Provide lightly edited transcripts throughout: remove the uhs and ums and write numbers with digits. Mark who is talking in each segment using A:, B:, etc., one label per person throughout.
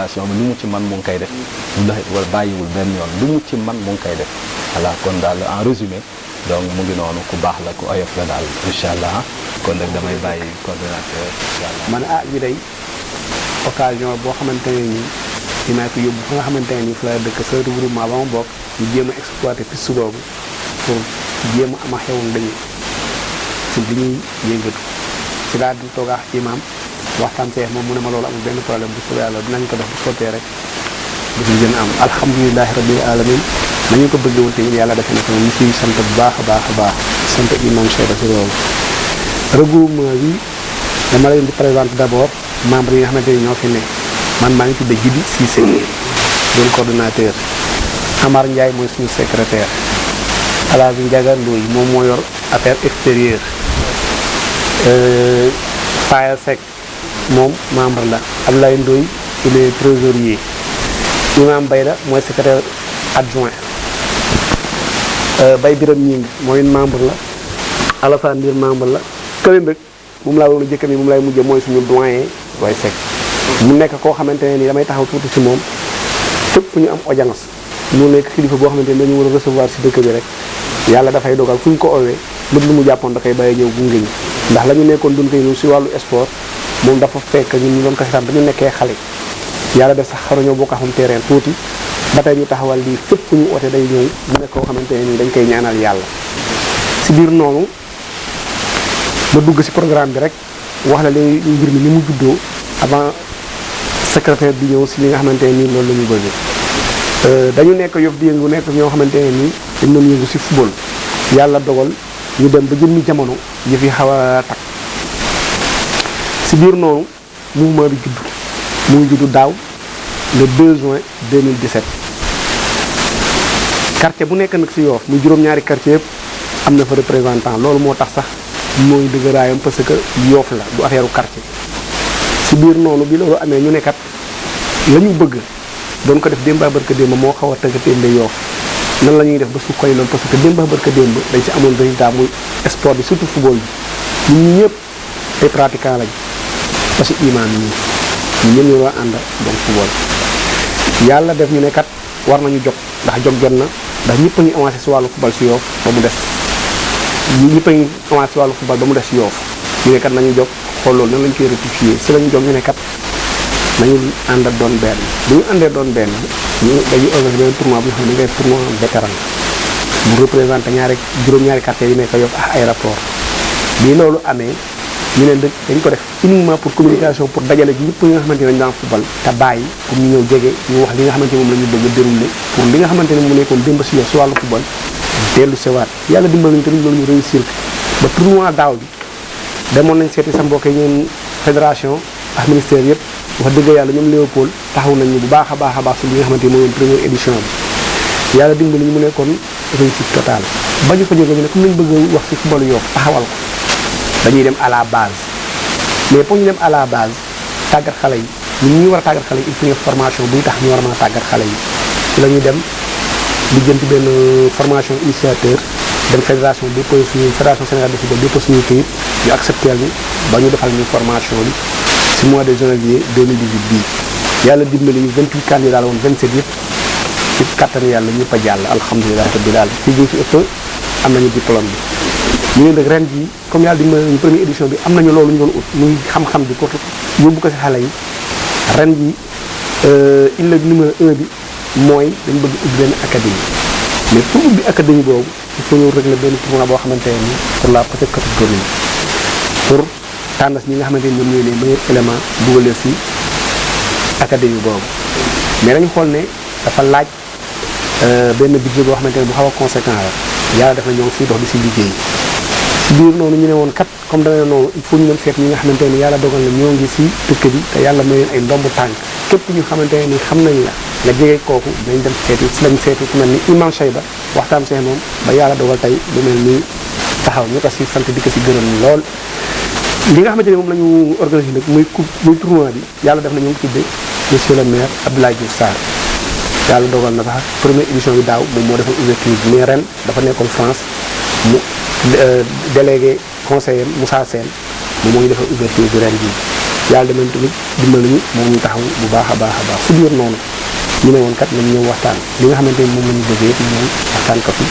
A: organisation bi lu mu ci man mu ngi koy def wala bàyyiwul benn yoon lu mu ci man mu ngi koy def voilà kon daal en résumé donc mu ngi noonu ku baax la ku oyof la daal incha allah kon nag damay bàyyi coordonnateur incha allah.
B: man ñu day occasion boo xamante ne nii dinaa ko yóbbu fa nga xamante ne nii fa la dëkk sa regroupement ba ma bokk ñu jéem a exploiter piste boobu pour jéem a ama xewul dañu ci li ñuy yëngatu ci laa di toog ak imam waxtaan seex moom mu ne ma loolu amul benn problème bu soobee yàlla dinañ ko def bu sottee rek dafa gën a am alhamdulilahi rabbil alamin nañu ko bëggee woon tamit yàlla defe na ko ñu ciy sant bu baax a baax a baax sant imam Cheikh si loolu regroupement bi dama leen di présenter d'abord membre yi nga xamante ni ñoo fi ne man maa ngi tudd Djibi Cissé doon coordonnateur Amar Ndiaye mooy suñu secrétaire Alaaji Ndiaga Ndoye moom moo yor affaire extérieure Faya Seck moom membre la Ablaye Ndoye il est trésorier Imam Bayda mooy secrétaire adjoint Bay Biram Ñing mooy membre la Alassane Ndir membre la kële nag moom laa waroon a jëkk ni moom lay mujjee mooy suñu doyen Way Seck mu nekk koo xamante ne ni damay taxaw tuuti si moom fépp fu ñu am audience mu nekk kilifa boo xamante ne dañu war a recevoir si dëkk bi rek yàlla dafay dogal fu ñu ko owee lépp lu mu jàppoon da koy bàyyi ñëw gunge ñu ndax la ñu nekkoon duñ koy ñëw si wàllu sport moom dafa fekk ñun ñu doon ko seetaan dañu nekkee xale yàlla def sax xaruñoo boo ko xam terrain tuuti ba tey ñu taxawal lii fépp fu ñu oote day ñëw mu nekk koo xamante ne ni dañ koy ñaanal yàlla si biir noonu ma dugg si programme bi rek wax la léegi mbir mi ni mu juddoo avant secrétaire bi ñëw si li nga xamante ne nii loolu la ñu bëgg dañu nekk Yoff di yëngu nekk ñoo xamante ne nii dañ doon yëngu si football yàlla dogal ñu dem ba jëmmi jamono yëf yi xaw a takk si biir noonu mouvement bi judd mu ngi judd daaw le 2 juin 2017 quartier bu nekk nag si Yoff muy juróom-ñaari quartier yëpp am na fa représentant loolu moo tax sax mooy dëgëraayam parce que Yoff la du affaire u quartier si biir noonu bi loolu amee ñu nekkat la ñu bëgg doon ko def démba barka démb moo xaw a tëggatémbe Yoff nan la ñuy def ba su koy loolu parce que démba barka démb dañ si amoon résultat muy sport bi surtout football bi ñun ñëpp ay pratiquants lañ parce que imaam yi ñun ñëpp ñu war a ànd donc football yàlla def ñu ne kat war nañu jóg ndax jóg jot na ndax ñëpp a ngi avancé si wàllu football si Yoff ba mu des ñëpp a ngi avancé si wàllu football ba mu des Yoff ñu ne kat nañu jóg xool loolu nan lañ koy rectifier si lañu jóg ñu ne kat nañu ànd ak doon benn bu ñu àndee doon benn ñu dañuy organiser benn tournoi bu ñu xam ne dañ koy tournoi vétéran bu représenté juróom-ñaari quartier yi nekk Yoff ak ay rapport bi loolu amee ñu ne dañ ko def uniquement pour communication pour dajale ji ñëpp ñi nga xamante ne dañu daan football te bàyyi pour ñu ñëw jege ñu wax li nga xamante ne moom la ñu bëgg a dérouler pour li nga xamante ne mu nekkoon démb si Yoff si wàllu football dellu sewaat yàlla dimbal nañu tamit loolu ñu réussir ba tournoi daaw bi demoon nañ seeti sa mbokk yi ñun fédération ak ministère yëpp wax dëgg yàlla ñoom Léopold taxaw nañ ñu bu baax a baax si li nga xamante ni mooy première édition bi yàlla dimbali ñu mu nekkoon réussite totale ba ñu ko jógee ñu ne comme nañ bëgg wax si footballu Yoff taxawal ko dañuy dem à la base mais pour ñu dem à la base tàggat xale yi ñun ñu war a tàggat xale yi il faut ñu formation buy tax ñu war a mën a tàggat xale yi ci la ñuy dem di jënti benn formation initiateur dem fédération déposé suñu fédération Sénégal de football déposé suñuy këyit ñu accepté ñu ba ñu defal ñu formation bi si mois de janvier 2018 bii yàlla dimbali ñu 28 candidats la woon 27 yëpp ci kattan yàlla ñëpp a jàll alhamdulilah rabbil alamin fii ñu ci ëpp am nañu diplôme bi ñu ne nag ren jii comme yàlla dimbali ñu première édition bi am nañu loolu ñu doon ut muy xam-xam bi ko yóbbu ko si xale yi ren jii illa numéro 1 bi mooy dañ bëgg ubbi benn académie mais pour ubbi académie boobu il faut ñu régler benn tournoi boo xamante ne nii pour la petite catégorie pour tànn ñi nga xamante ni ñoom ñooy les meilleurs éléments dugalee si académie boobu mais dañu xool ne dafa laaj benn budget boo xamante ne bu xaw a conséquent la yàlla def na ñoo ngi siy dox di si liggéey si biir noonu ñu ne woon kat comme dana noonu il faut ñu dem seet ñi nga xamante ne yàlla dogal na ñoo ngi si dëkk bi te yàlla may leen ay ndombu tànk képp ñu xamante ne ni xam nañ la nga jege kooku dañ dem seeti si lañ seeti ku mel ni Imam Cheyba waxtaan see moom ba yàlla dogal tey lu mel ni taxaw ñu ko si sant di ko si gërëm lool li nga xamante ne moom la ñu organisé nag muy tournoi bi yàlla def na ñu ngi tuddee monsieur le maire Abdoulaye Diouf Sarr yàlla dogal na sax première édition bi daaw moom moo defoon ouverture bi mais ren dafa nekkoon France mu délégué conseiller Moussa Sène moom moo ñu defal ouverture bi ren bii yàlla demee tamit dimbali ñu moom ñu taxaw bu baax a baax a baax si biir noonu ñu ne woon kat nañ ñëw waxtaan li nga xamante ni moom la ñu bëggee yëpp ñu ñëw waxtaan ko fi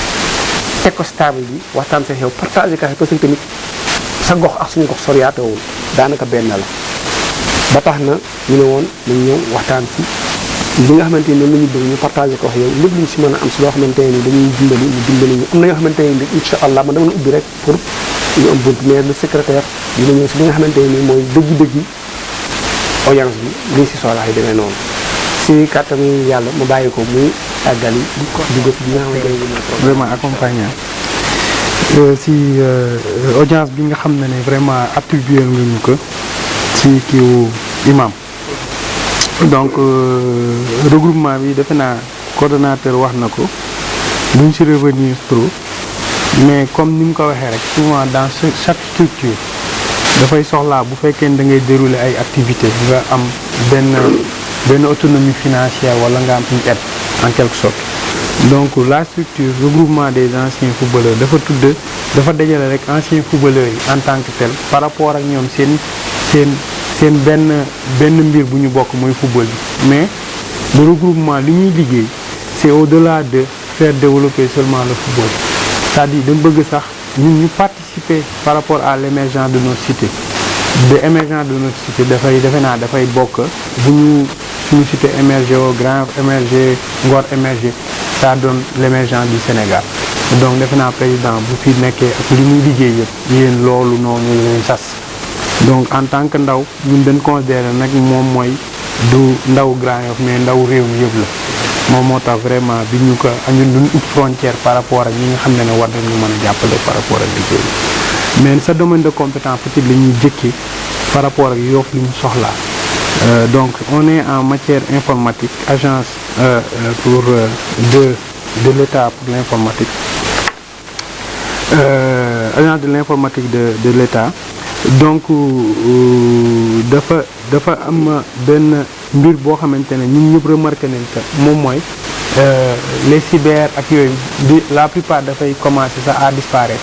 B: teg ko stable bi waxtaan sa xew partagé ka parce que tamit sa gox ak suñu gox soriyaatewul daanaka benn la ba tax na ñu ne woon nañ ñëw waxtaan si li nga xamante ni moom la ñu bëgg ñu partagé ko wax yow lépp lu ñu si mën a am si loo xamante ni dañuy dimbali ñu dimbali ñu am na yoo xamante ni incha allah man dama la ubbi rek pour ñu am bunt mais le secrétaire dina ñëw si li nga xamante ni mooy dëgg-dëgg audience bi li si soxlaa yi demee noonu si kàttanu yàlla ma bàyyi ko muy àggali dugg si bi nga xamante ni
C: vraiment accompagnant si audience bi nga xam ne vraiment attribué nga ñu ko si kiiwu imam donc regroupement bi defe naa coordonnateur wax na ko duñ si revenir trop mais comme ni mu ko waxee rek souvent dans chaque structure dafay soxlaa bu fekkee ne da ngay dérouler ay activités nga am benn autonomie financière wala nga am une aide en quelque sorte donc la structure regroupement des anciens footballeurs dafa dajale rek anciens footballeurs yi en tant que tel par rapport ak ñoom seen benn mbir bu ñu bokk mooy football bi mais le regroupement li ñuy liggéey c'est au-delà de faire développer seulement le football c'est-à-dire dañ bëgg sax ñun ñu participer par rapport à l'émergence de notre cité de notre cité dafay bokk bu ñu suñu cité émergé au Grand émergé Ngor émergé ça donne l'émergence du Sénégal donc defe naa président bu fi nekkee ak li muy liggéey yëpp yéen loolu noonu leen sas donc en tant que ndaw ñun dañ considérer nag moom mooy du ndaw Grand Yoff mais ndaw réew mi yëpp la moom moo tax vraiment bi ñu ko ñun duñ ut frontière par rapport ak ñi nga xam ne war nañu mën a jàppale par rapport ak liggéey mais sa domaine de compétence peut-être la ñuy jëkkee par rapport ak Yoff li ñu soxlaa donc on est en matière informatique agence pour de l'État pour l'informatique agence de l'informatique de l'État donc dafa am benn mbir boo xamante ne ñun ñëpp remarqué nañ que moom mooy les cyber ak yooyu la plupart dafay commencer sax à disparaître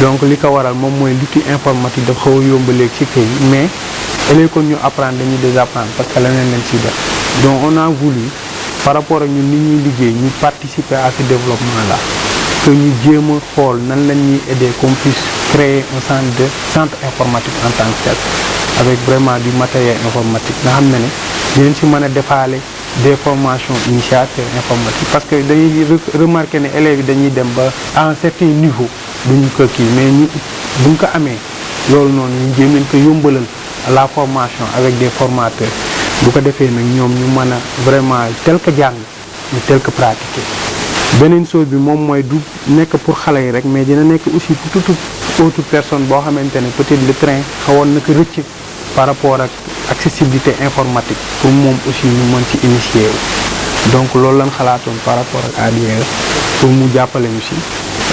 C: donc li ko waral moom mooy l'outil informatique dafa xaw a yomb léegi ci kay mais ëllëg kon ñu apprendre dañuy désapprendre parce que leneen lañ ciy def donc on a voulu par rapport ak ñun ni ñuy liggéey ñu participer à ce développement là que ñu jéem a xool nan lañ ñuy aider qu'on puisse créer un centre informatique en tant que tel avec vraiment du matériel informatique nga xam ne dinañ ci mën a defaale des formations initiateurs informatiques parce que dañuy remarquer ne élèves yi dañuy dem ba à un certain niveau duñu ko kii mais ñu buñ ko amee loolu noonu ñu jéem leen ko yombalal la formation avec des formateurs bu ko defee nag ñoom ñu mën a vraiment tel que jàng ñu tel que pratiquer beneen chose bi moom mooy du nekk pour xale yi rek mais dina nekk aussi pour toute autre personne boo xamante ne peut-être le train xawoon na ko rëcc par rapport ak accessibilité informatique pour moom aussi ñu mën ci initier wu donc loolu lañ xalaatoon par rapport ak ADR pour mu jàppale ñu si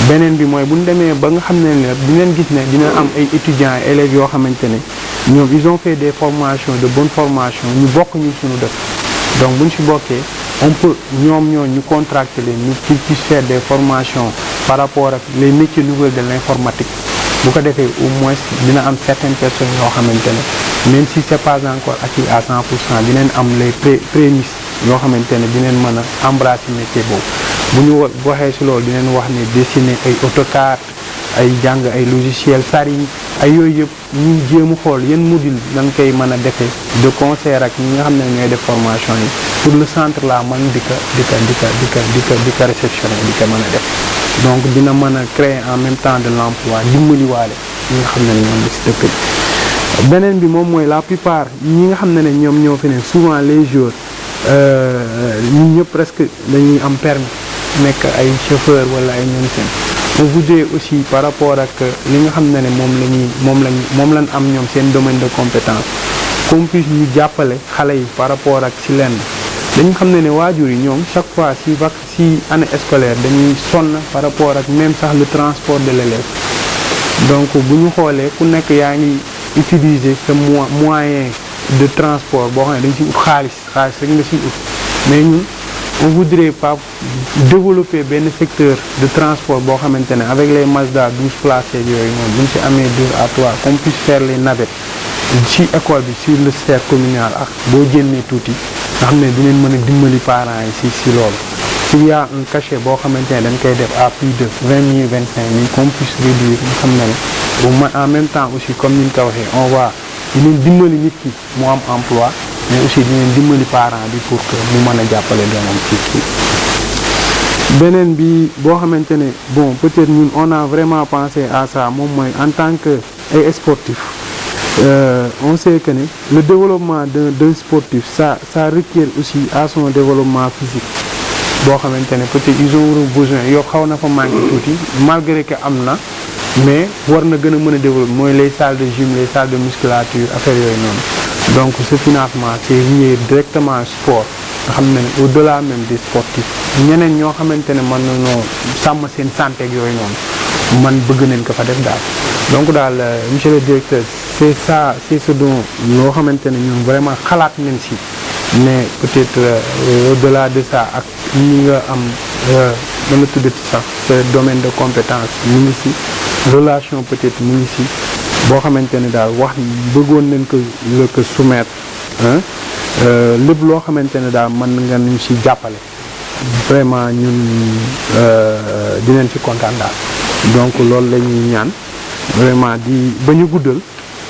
C: beneen bi mooy bu ñu demee ba nga xam ne ne dinañ gis ne dina am ay étudiants élèves yoo xamante ne ñoom ils ont fait des formations de bonnes formations ñu bokk ñu suñu dëkk donc bu ñu si bokkee on peut ñoom ñu contracter leen ñu puisse faire des formations par rapport ak les métiers nouveaux de l'informatique bu ko defee au moins dina am certaines personnes yoo xamante ne même si c'est pas encore acquis à 100% dinañ am les prémices yoo xamante ne dinañ mën a embrasser métier boobu bu ñu waxee si loolu dinañ wax ne dessiner ay AutoCAD ay jàng ay logiciel SARI ay yooyu yëpp ñu jéem a xool yan module lañ koy mën a defee de concert ak ñi nga xam ne ñooy def formation yi pour le centre là man di ko réceptionner di ko mën a def donc dina mën a créer en même temps de l'emploi dimbaliwaale ñi nga xam ne ñoom la si dëkk bi beneen bi moom mooy la plupart ñi nga xam ne ñoom ñoo fi ne souvent les jours ñun ñëpp presque dañuy am permis nekk ay chauffeur wala ay ñoom seen on voudrait aussi par rapport ak li nga xam ne moom lañ am ñoom seen domaine de compétence qu'on puisse ñu jàppale xale yi par rapport ak si lenn dañu xam ne waajur yi ñoom chaque fois si année scolaire dañuy sonn par rapport ak même sax le transport de l'élève donc bu ñu xoolee ku nekk yaa ngi utiliser sa moyen de transport boo xam ne dañ si ut xaalis rek nga si ut mais ñun on voudrait pas développer benn secteur de transport boo xamante ne avec les Mazda 12 places yooyu noonu bu ñu si amee 2 à 3 qu'on puisse faire les navettes ci école bi sur le sphère communal ak boo génnee tuuti nga xam ne dinañ mën a dimbali parents yi si loolu s'il y a un cachet boo xamante ne dañ koy def à plus de 20 000 25 000 qu'on puisse réduire nga xam ne en même temps aussi comme ni ñu ko waxee on va dinañ dimbali nit ki mu am emploi mais aussi dinañ dimbali parent bi pour que mu mën a jàppale doomam ci beneen bi boo xamante ne bon peut-être ñun on a vraiment pensé à ça moom mooy en tant que ay sportif on sait que ne le développement d'un sportif ça requiert aussi à son développement physique boo xamante ne peut-être ils ont besoin yow xaw na fa manqué tuuti malgré que am na mais war na gën a mën a développer mooy les salles de gym les salles de musculature affaire yooyu noonu donc ce financement c'est lié directement sport nga xam ne au-delà même des sportifs ñeneen ñoo xamante ne mën nañoo sàmm seen santé ak yooyu noonu man bëgg nañ ko fa def daal donc daal monsieur le directeur c'est ça c'est ce dont loo xamante ne ñun vraiment xalaat nañ si mais peut-être au-delà de ça ak ñi nga am da nga tuddati sax ce domaine de compétence mu ngi si relation peut-être mu ngi si boo xamante ne daal wax bëggoon nañ ko la ko soumettre lépp loo xamante ne daal mën nga ñu si jàppale vraiment ñun dinañ ci kontaan daal donc loolu la ñuy ñaan vraiment di ba ñu guddal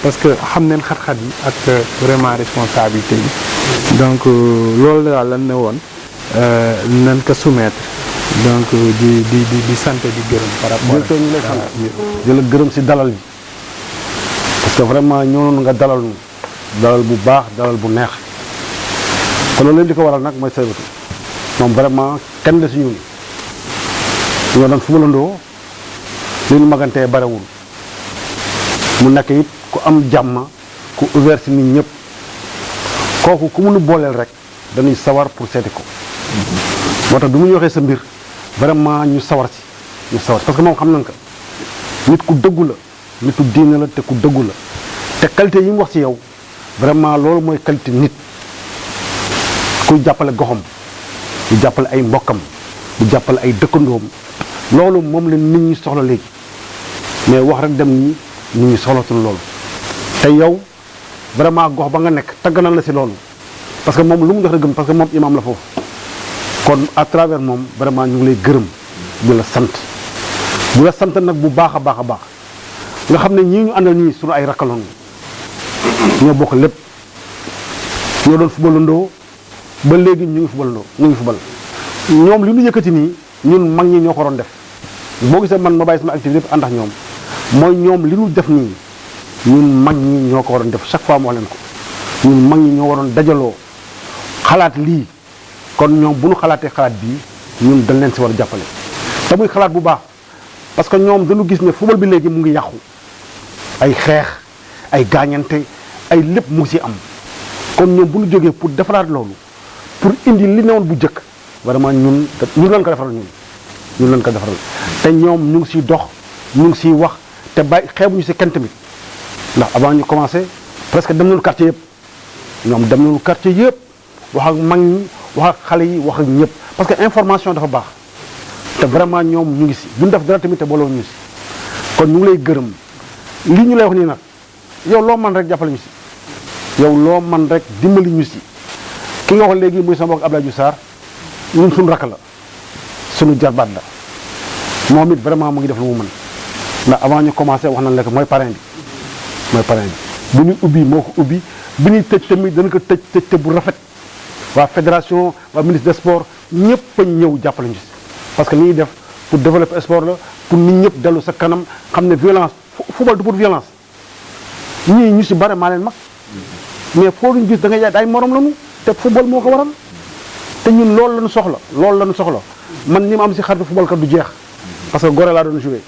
C: parce que xam nañ xat-xat yi ak vraiment responsabilité yi donc loolu daal lan ne woon nañ ko soumettre donc di sant di gërëm par rapport
B: ak ñu lay sant di la gërëm si dalal bi parce que vraiment ñëwoon nga dalal bu baax dalal bu neex kon loolu leen di ko waral nag mooy Saybatu moom vraiment kenn la si ñun ñoo doon fubalandoo li ñu magantee barewul mu nekk it ku am jàmm ku ouvert si nit ñëpp kooku ku mënu booleel rek dañuy sawar pour seeti ko moo tax du mu ñu waxee sa mbir vraiment ñu sawar si parce que moom xam nañ ko nit ku dëggu la nitu diine la te ku dëggu la te qualité yi mu wax ci yow vraiment loolu mooy qualité nit kuy jàppale goxam di jàppale ay mbokkam di jàppale ay dëkkandoom loolu moom la nit ñi soxla léegi mais wax rek dem ñi nit ñi soxlatul loolu te yow vraiment gox ba nga nekk tagg na la si loolu parce que moom lu mu dox rek gëm parce que moom imam la foofu kon à travers moom vraiment ñu ngi lay gërëm di la sant nag bu baax a baax a baax nga xam ne ñii ñu àndal ñii suñu ay rakkaloon ñoo bokk lépp ñoo doon fubalandoo ba léegi ñu ngi fubal ñoom li ñu yëkkati nii ñun mag ñi ñoo ko doon def boo gisee man ma bàyyi sama activité yëpp ànd ak ñoom mooy ñoom li ñu def nii ñun mag ñi ñoo ko waroon def chaque fois mu wax leen ko ñun mag ñi ñoo waroon dajaloo xalaat lii kon ñoom bu ñu xalaatee xalaat bii ñun dañ leen si war a jàppale te muy xalaat bu baax parce que ñoom dañu gis ne football bi léegi mu ngi yàqu ay xeex ay gaañante ay lépp mu ngi si am kon ñoom bu ñu jógee pour defaraat loolu pour indi li newoon bu jëkk vraiment ñun lañ ko defaral ñun lañ ko defaral te ñoom ñu ngi siy dox ñu ngi siy wax te bàyyi xeebuñu si kenn tamit ndax avant ñu commencé presque dem nañu quartier yëpp ñoom dem nañu quartier yëpp wax ak mag ñi wax ak xale yi wax ak ñëpp parce que information dafa baax te vraiment ñoom ñu ngi si duñ def dara tamit te booloo ñu si kon ñu ngi lay gërëm lii ñu lay wax nii nag yow loo man rek jàppale ñu si yow loo man rek dimbali ñu si ki nga wax léegi muy sama mbokk Abdoulaye Diouf Sarr ñun suñu rakk la suñu jarbaat la moom it vraiment mu ngi def lu mu mën ndax avant ñu commencé wax nañ la ko mooy parrain bi bu ñuy ubbi moo ko ubbi bi ñuy tëj tamit dana ko tëj bu rafet waa fédération waa ministre des sports ñëpp a ñëw jàppale ñu si parce que li ñuy def pour développer sport la pour nit ñëpp dellu sa kanam xam ne violence football du pour violence ñii ñu si bare maa leen mag mais foo duñ gis da ngay jaay ay morom lañu te football moo ko waral te ñun loolu lañu soxla man ñi ma am si xaritu football kat du jeex parce que Gorée laa doon joué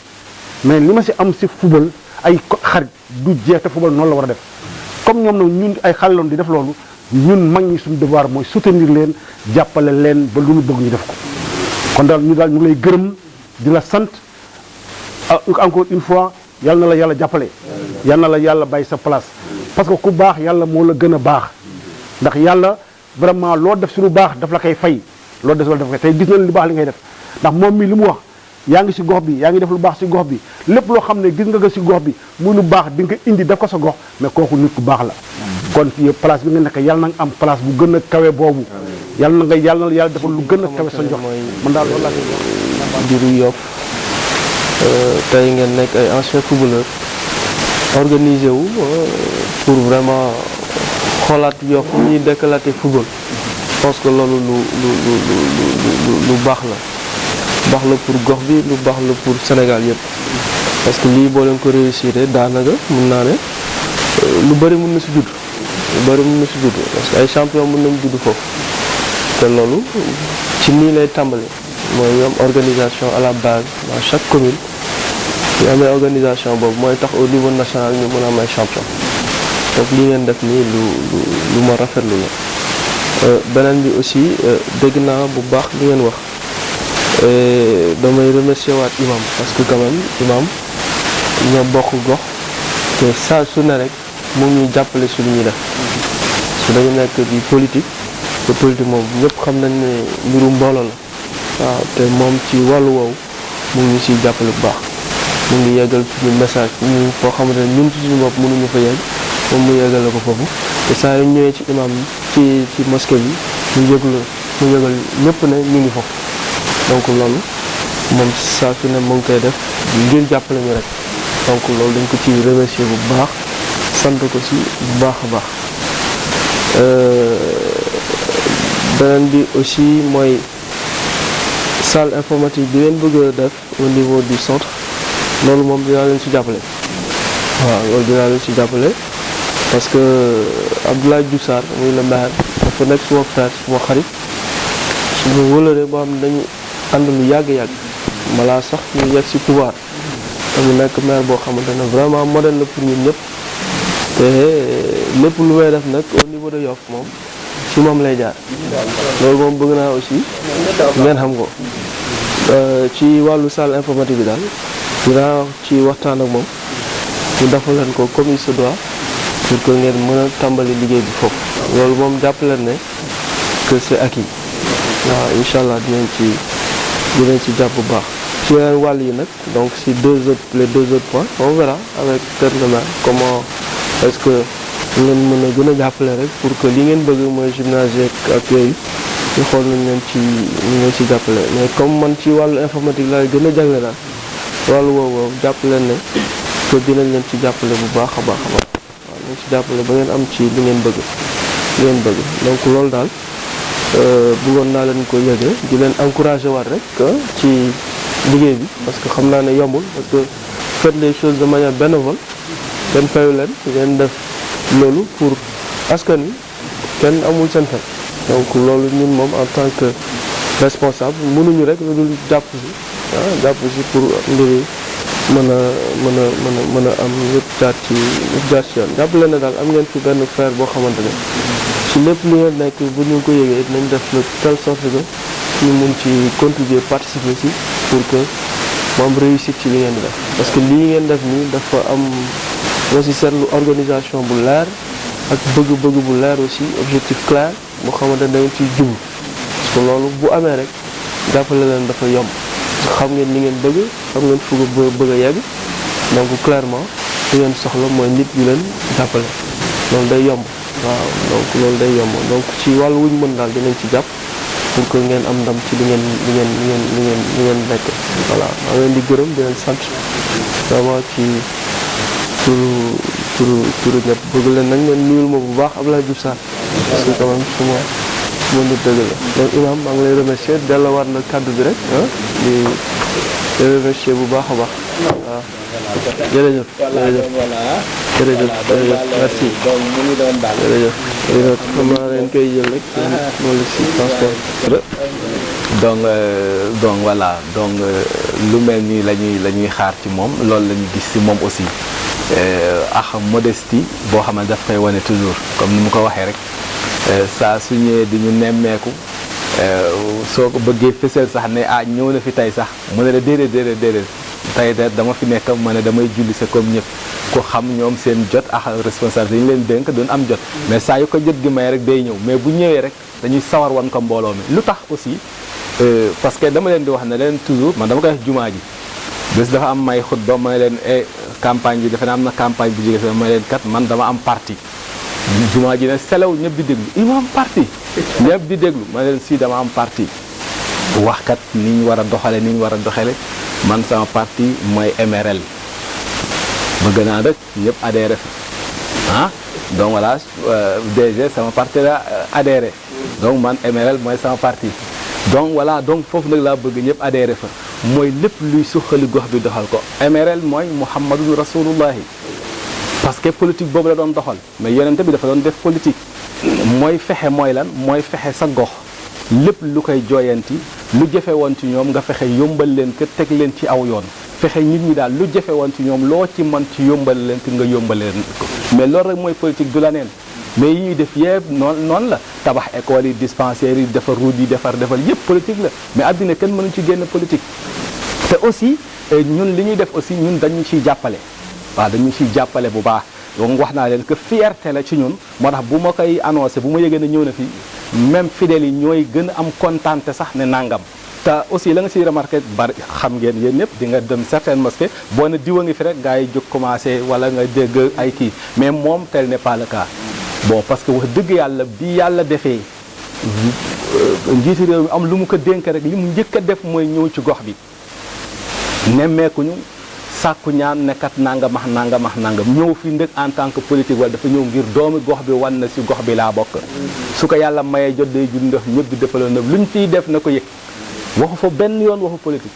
B: mais li ma si am si football ay xarit du jeex te football noonu la war a def comme ñoom nag ñun ay xale loon di def loolu ñun mag ñi suñu devoir mooy soutenir leen jàppale leen ba lu ñu bëgg ñu def ko kon daal ñu ngi lay gërëm di la sant encore une fois yal na la yàlla jàppale yal na la yàlla bàyyi sa place parce que ku baax yàlla moo la gën a baax ndax yàlla vraiment loo def si lu baax daf la koy fay loo def la daf koy tey gis nañ lu baax li ngay def ndax moom mii li mu wax yaa ngi si gox bi yaa ngi def lu baax si gox bi lépp loo xam ne gis nga ko si gox bi muy lu baax di nga ko indi def ko sa gox mais kooku nit ku baax la kon fii place bi nga nekk yàlla na nga am place bu gën a kawe boobu yàlla na yàlla defal lu gën a kawe sa njox man daal loolu laa koy wax
D: biiru Yoff tey ngeen nekk ay anciens footballeurs organisé wu pour vraiment xoolaat Yoff ñuy déclater football je pense que loolu lu baax la pour gox bi lu baax la pour Sénégal yëpp parce que lii boo leen ko réussir daanaka mun naa ne lu bëri mun na si judd parce que ay champion mun nañ judd foofu te loolu ci nii lay tàmbali mooy ñoom organisation à la base dans chaque commune ñu amee organisation boobu mooy tax au niveau national ñu mën a am ay champion donc li ngeen def nii lu ma rafetlu la beneen bi aussi dégg naa bu baax li ngeen wax damay remercier waat imam parce que quand même imam ñoo bokk gox te saa su ne rek mu ngi ñuy jàppale su li ñuy def su dañu nekk di politique te politique moom ñëpp xam nañ ne mbiru mbooloo la waaw te moom ci wàllu woowu mu ngi ñu siy jàppale bu baax mu ngi yeggal suñu message ñu foo xamante ne ñun ci suñu bopp mënuñu fa yegg moom mu yeggal la ko foofu te saa yu ñëwee ci imam ci mosquée bi mu yëgal ñëpp ne ñu ngi foofu donc loolu moom saa su ne mu ngi koy def ngir jàppale ñu rek donc loolu dañ ko ci remercier bu baax sant ko ci bu baax a baax beneen bi aussi mooy salle informatique bi ngeen bëgg a def au niveau du centre loolu moom dinaa leen ci jàppale waaw loolu dinaa leen ci jàppale parce que Abdoulaye Diouf Sarr muy le maire dafa nekk suma frère suma xarit suñu wëlëree boo xam ne dañu ànd lu yàgg-yàgg malaa sax ñu yegg ci pouvoir dañu nekk maire boo xamante ne vraiment modèle la pour ñun ñëpp te lépp lu may def nag au niveau de Yoff moom ci moom lay jaar loolu moom bëgg naa aussi ngeen xam ko ci wàllu salle informatique bi daal dinaa ci waxtaan ak moom ñu defal leen ko comme il se doit pour que ngeen mën a tàmbali liggéey bi foofu loolu moom jàpp leen ne que c'est acquis waaw incha allah dinañ ci jàpp bu baax ci yeneen wàll yi nag donc si les deux autres points on verra avec peut-être le maire comment est-ce que ngeen mën a gën a jàppale rek pour que li ngeen bëgg mooy gymnase ak yooyu ñu xool nañ leen ci ñu ngeen ci jàppale mais comme man ci wàllu informatique laay gën a jagle daal wàllu woowu jàpp leen ne que dinañ leen ci jàppale bu baax a baax waaw nañ ci jàppale ba ngeen am ci li ngeen bëgg donc loolu daal bëggoon naa leen ko yëge di leen encourager waat rek ci liggéey bi parce que xam naa ne yombul parce que faites les choses de manière bénévole kenn fayu leen ngeen def loolu pour askan wi kenn amul seen fay donc loolu ñun moom en tant que responsable mënuñu rek lu dul jàpp si pour mbir yi mën a am yëpp jaar ci yoon jàpp leen ne daal am ngeen fi benn frère boo xamante ne ci lépp li ngeen nekk bu ñu ko yëgee nañ def de telle sorte que ñu mun ci contribuer participer si pour que mu am réussite ci li ngeen di def parce que lii ngeen def nii dafa am moo si seetlu organisation bu leer ak bëgg-bëgg bu leer aussi objectif clair boo xamante ne da ngeen ciy jublu parce que loolu bu amee rek jàppale leen dafa yomb xam ngeen li ngeen bëgg xam ngeen fu bëgg a yegg donc clairement li ngeen soxla mooy nit yu leen jàppale loolu day yomb waaw donc loolu day yomb donc ci wàllu wuñ mën daal dinañ ci jàpp pour que ngeen am ndam ci li ngeen nekk voilà maa ngeen di gërëm di leen sant vraiment ci turu ñëpp bëgg leen nag ngeen nuyul ma bu baax Abdoulaye Diouf Sarr parce que quand même suma nit dëgg la donc imam maa ngi lay remercier delluwaat la kàddu bi rek di remercier bu baax a baax waaw jërëjëf merci jërëjëf xam naa leen koy jël rek loolu si transport
A: donc voilà donc lu mel nii la ñuy xaar ci moom loolu la ñu gis ci moom aussi ak modestie boo xam ne daf koy wane toujours comme ni mu ko waxee rek saa su ñëwee di ñu nemmeeku soo ko bëggee fësal sax ne ñëw na fi tey sax mu ne la déedéet tey de dama fi nekk ma ne damay julli sa comme ñëpp ko xam ñoom seen jot ak responsabilité yi ñu leen dénk doon am jot mais saa yu ko jot gi may rek day ñëw mais bu ñëwee rek dañuy sawar wan ko mbooloo mi lu tax aussi parce que dama leen di wax ne leen toujours man dama koy wax jumaa ji bés dafa am may xutba ma ne leen campagne bi defe naa am na campagne bi jóge ma ne leen kat man dama am parti jumaa ji ne selaw ñëpp di déglu imam parti ñëpp di déglu ma ne leen si dama am parti wax kat ni ñu war a doxale ni ñu war a doxale man sama parti mooy MRL bëgg naa rek ñëpp adhéré fa ah donc voilà DG sama parti la adhéré donc man MRL mooy sama parti donc voilà donc foofu nag laa bëgg ñëpp adhéré fa mooy lépp luy suqali gox bi doxal ko MRL mooy Muhammadun Rasulullahi parce que politique boobu la doon doxal mais yonente bi dafa doon def politique mooy fexe mooy lan mooy fexe sa gox lépp lu koy jooyanti lu jafe woon ci ñoom nga fexe yombal leen ko teg leen ci aw yoon fexe nit ñi daal lu jafe woon ci ñoom loo ci mën ci yombal leen ko nga yombal leen ko mais loolu rek mooy politique du la neen mais yi ñuy def yëpp noonu la tabax école yi dispensaires yi defar route yi defar yëpp politique la mais àddina kenn mënu ci génn politique te aussi ñun li ñuy def aussi ñun dañu ciy jàppale waaw dañu ciy jàppale bu baax donc wax naa leen que fierté la ci ñun moo tax bu ma koy annoncé bu ma yëgee ne ñëw na fi même fidèles yi ñooy gën a am kontaante sax ne nangam te aussi la nga siy remarqué bari xam ngeen yéen ñëpp di nga dem certaines mosquées boo ne diwa ngi fi rek gars yi jóg commencé wala nga dégg ay kii mais moom tel n'est pas le cas bon parce que wax dëgg yàlla bi yàlla defee njiitu réew mi am lu mu ko dénk rek li mu njëkk a def mooy ñëw ci gox bi nemmeekuñu sàkku ñaan nekkat nangam ñëw fi ndëkk en tant que politique wala dafa ñëw ngir doomi gox bi wan na si gox bi laa bokk su ko yàlla mayee jot day jur ndax ñëpp di defaloon na lu ñu fiy def na ko yëg waxu fa benn yoon waxu politique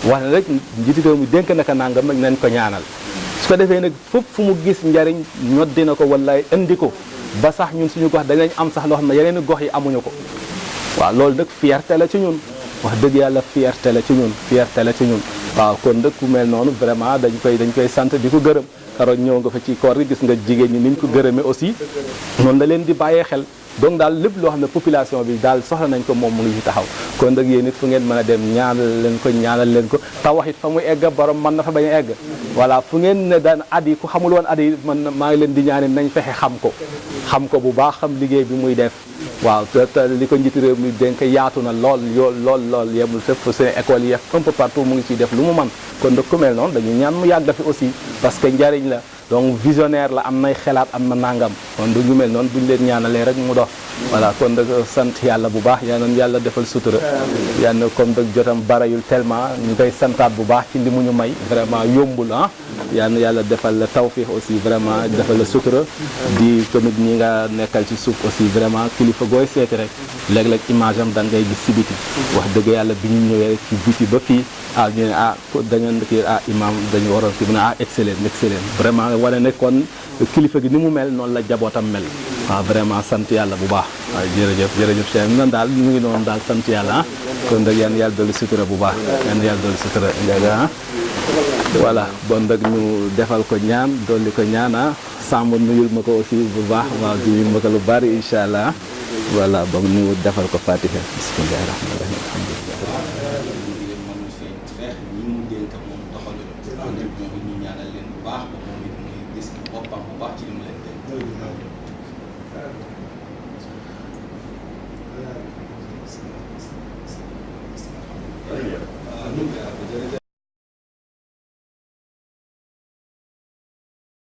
A: wax na rek njiitu réew mi dénk naka nangam nañ ko ñaanal su ko defee nag fépp fu mu gis njariñ ñoddi na ko wallaay indi ko ba sax ñun suñu gox danañ am sax loo xam ne yeneen gox yi amuñu ko waaw loolu nag fierté la ci ñun wax dëgg yàlla fierté la ci ñun waaw kon nag ku mel noonu vraiment dañ koy sant di ko gërëm karoon ñëw nga fa ci koor gi gis nga jigéen ñi ni ñu ko gërëmee aussi noonu la leen di bàyyee xel donc daal lépp loo xam ne population bi daal soxla nañ ko moom mu ngi ci taxaw kon nag yéen it fu ngeen mën a dem ñaanal leen ko te wax it fa muy egg borom mën na fa bañ a egg voilà fu ngeen ne daan at yi ku xamul woon at yi man maa ngi leen di ñaani nañ fexe xam ko bu baax xam liggéey bi muy def waaw te li ko njiitu réew mi dénk yaatu na lool yemul fépp seen école yi un peu partout mu ngi ciy def lu mu man kon nag ku mel noonu dañuy ñaan mu yàgg fi aussi parce que njariñ la donc visionnaire la am nay xelaat am na nangam kon du ñu mel noonu buñu leen ñaanalee rek mu dox voilà kon nag sant yàlla bu baax yaa noonu yàlla defal sutura yaa na comme nag jotam barayul tellement ñu koy santaat bu baax ci li mu ñu may vraiment yombul yaa na yàlla defal la tawfiix aussi vraiment defal la sutura di tamit ñi nga nekkal ci suuf aussi vraiment kilifa gooy seeti rek léeg-léeg image am da ngay gis si biti wax dëgg yàlla bi ñu ñëwee ci biti ba fii ñu ne dañu kii imam dañu waroon kii mu ne excellent vraiment wane ne kon kilifa gi ni mu mel noonu la jabootam mel waaw vraiment sant yàlla bu baax waaw jërëjëf Cheikh nan daal ñu ngi noonu daal sant yàlla kon nag yaan yàlla dolli sutura bu baax yaan yàlla dolli sutura njaaga voilà bon nag ñu defal ko ñaan dolli ko ñaan sàmm nuyul ma ko aussi bu baax waaw di nuyul ma ko lu bari incha allah voilà ba ñu defal ko fatiha bismillahi rahmani rahim alhamdulillah
E: Iya.